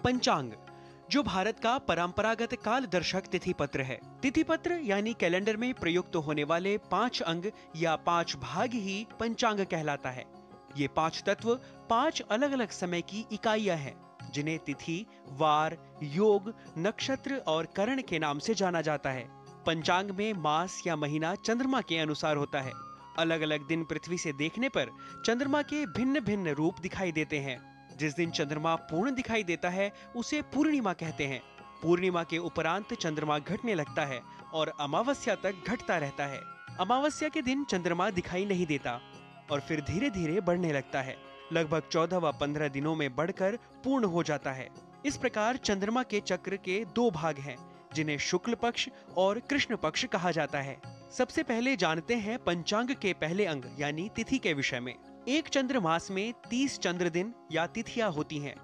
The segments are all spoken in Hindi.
पंचांग, जो भारत का परंपरागत काल दर्शक तिथि पत्र है। तिथि पत्र यानी कैलेंडर में प्रयुक्त होने वाले 5 अंग या 5 भाग ही पंचांग कहलाता है। ये 5 तत्व 5 अलग अलग समय की इकाइयां हैं, जिन्हें तिथि, वार, योग, नक्षत्र और करण के नाम से जाना जाता है। पंचांग में मास या महीना चंद्रमा के अनुसार होता है। अलग अलग दिन पृथ्वी से देखने पर चंद्रमा के भिन्न भिन्न रूप दिखाई देते हैं। जिस दिन चंद्रमा पूर्ण दिखाई देता है उसे पूर्णिमा कहते हैं। पूर्णिमा के उपरांत चंद्रमा घटने लगता है और अमावस्या तक घटता रहता है। अमावस्या के दिन चंद्रमा दिखाई नहीं देता और फिर धीरे धीरे बढ़ने लगता है। लगभग 14 व 15 दिनों में बढ़कर पूर्ण हो जाता है। इस प्रकार चंद्रमा के चक्र के 2 भाग हैं, जिन्हें शुक्ल पक्ष और कृष्ण पक्ष कहा जाता है। सबसे पहले जानते हैं पंचांग के पहले अंग यानी तिथि के विषय में। एक चंद्र मास में 30 चंद्र दिन या तिथियां होती हैं,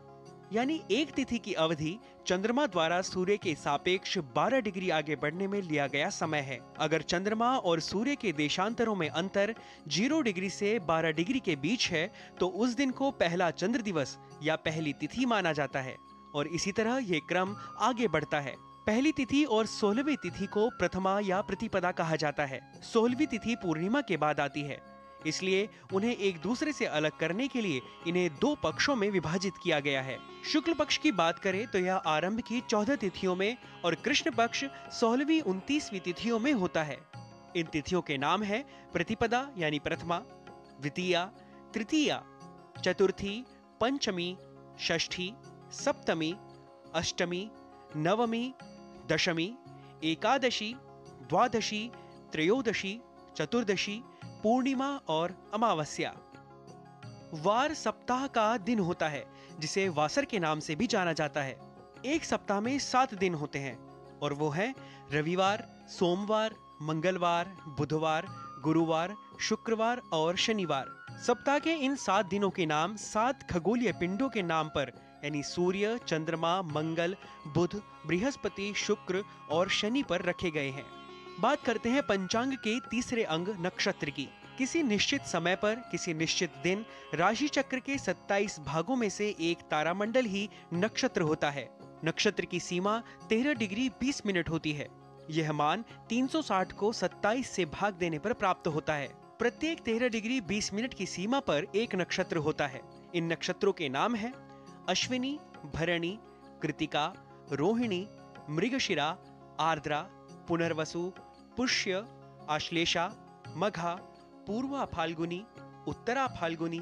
यानी एक तिथि की अवधि चंद्रमा द्वारा सूर्य के सापेक्ष 12 डिग्री आगे बढ़ने में लिया गया समय है। अगर चंद्रमा और सूर्य के देशांतरों में अंतर 0 डिग्री से 12 डिग्री के बीच है तो उस दिन को पहला चंद्र दिवस या पहली तिथि माना जाता है और इसी तरह ये क्रम आगे बढ़ता है। पहली तिथि और 16वीं तिथि को प्रथमा या प्रतिपदा कहा जाता है। 16वीं तिथि पूर्णिमा के बाद आती है, इसलिए उन्हें एक दूसरे से अलग करने के लिए इन्हें 2 पक्षों में विभाजित किया गया है। शुक्ल पक्ष की बात करें तो यह आरंभ की 14 तिथियों में और कृष्ण पक्ष 16वीं 29वीं तिथियों में होता है। इन तिथियों के नाम है प्रतिपदा यानी प्रथमा, द्वितीया, तृतीया, चतुर्थी, पंचमी, षष्ठी, सप्तमी, अष्टमी, नवमी, दशमी, एकादशी, द्वादशी, त्रयोदशी, चतुर्दशी, पूर्णिमा और अमावस्या। वार सप्ताह का दिन होता है, जिसे वासर के नाम से भी जाना जाता है। एक सप्ताह में 7 दिन होते हैं और वो है रविवार, सोमवार, मंगलवार, बुधवार, गुरुवार, शुक्रवार और शनिवार। सप्ताह के इन 7 दिनों के नाम 7 खगोलीय पिंडों के नाम पर यानी सूर्य, चंद्रमा, मंगल, बुध, बृहस्पति, शुक्र और शनि पर रखे गए हैं। बात करते हैं पंचांग के तीसरे अंग नक्षत्र की। किसी निश्चित समय पर किसी निश्चित दिन राशि चक्र के 27 भागों में से एक तारामंडल ही नक्षत्र होता है। नक्षत्र की सीमा 13 डिग्री 20 मिनट होती है। यह मान 360 को 27 से भाग देने पर प्राप्त होता है। प्रत्येक 13 डिग्री 20 मिनट की सीमा पर एक नक्षत्र होता है। इन नक्षत्रों के नाम है अश्विनी, भरणी, कृतिका, रोहिणी, मृगशिरा, आर्द्रा, पुनर्वसु, पुष्य, आश्लेषा, मघा, पूर्वा फाल्गुनी, उत्तरा फाल्गुनी,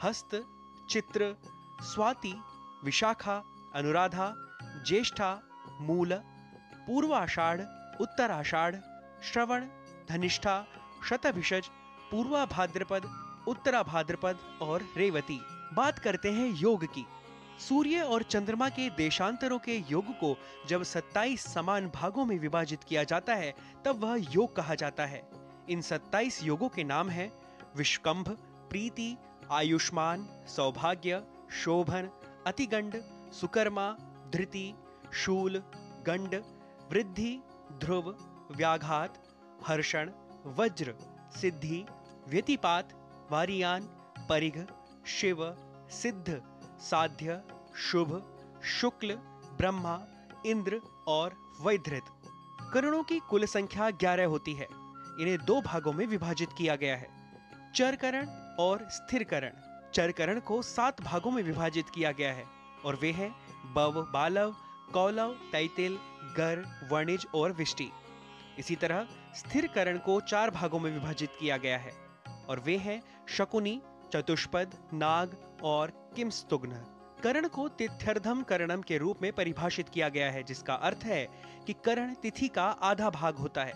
हस्त, चित्र, स्वाति, विशाखा, अनुराधा, ज्येष्ठा, मूल, पूर्वाषाढ़, उत्तराषाढ़, श्रवण, धनिष्ठा, शतभिषज, पूर्वा भाद्रपद, उत्तरा भाद्रपद और रेवती। बात करते हैं योग की। सूर्य और चंद्रमा के देशांतरों के योग को जब 27 समान भागों में विभाजित किया जाता है तब वह योग कहा जाता है। इन 27 योगों के नाम हैं विश्वकंभ, प्रीति, आयुष्मान, सौभाग्य, शोभन, अतिगंड, सुकर्मा, धृति, शूल, गंड, वृद्धि, ध्रुव, व्याघात, हर्षण, वज्र, सिद्धि, व्यतिपात, वारियान, परिघ, शिव, सिद्ध, साध्य, शुभ, शुक्ल, ब्रह्मा, इंद्र और वैधृत। करणों की कुल संख्या 11 होती है। इन्हें 2 भागों में विभाजित किया गया है, चर करण और स्थिर करण। चर करण को 7 भागों में विभाजित किया गया है और वे हैं बव, बालव, कौलव, तैतिल, गर, वणिज और विष्टि। इसी तरह स्थिर करण को 4 भागों में विभाजित किया गया है और वे हैं शकुनी, चतुष्पद, नाग और किमस्तुग्न। करण को तिथ्यर्धम करणम के रूप में परिभाषित किया गया है, जिसका अर्थ है कि करण तिथि का आधा भाग होता है।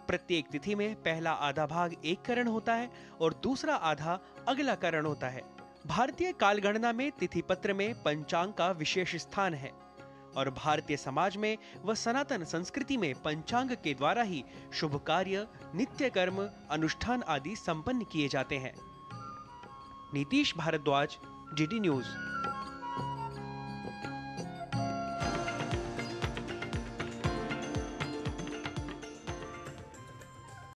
प्रत्येक तिथि में पहला आधा भाग एक करण होता है और दूसरा आधा अगला करण होता है। भारतीय कालगणना में तिथि पत्र में पंचांग का विशेष स्थान है और भारतीय समाज में व सनातन संस्कृति में पंचांग के द्वारा ही शुभ कार्य, नित्य कर्म, अनुष्ठान आदि संपन्न किए जाते हैं। Nitish Bhardwaj, GD news.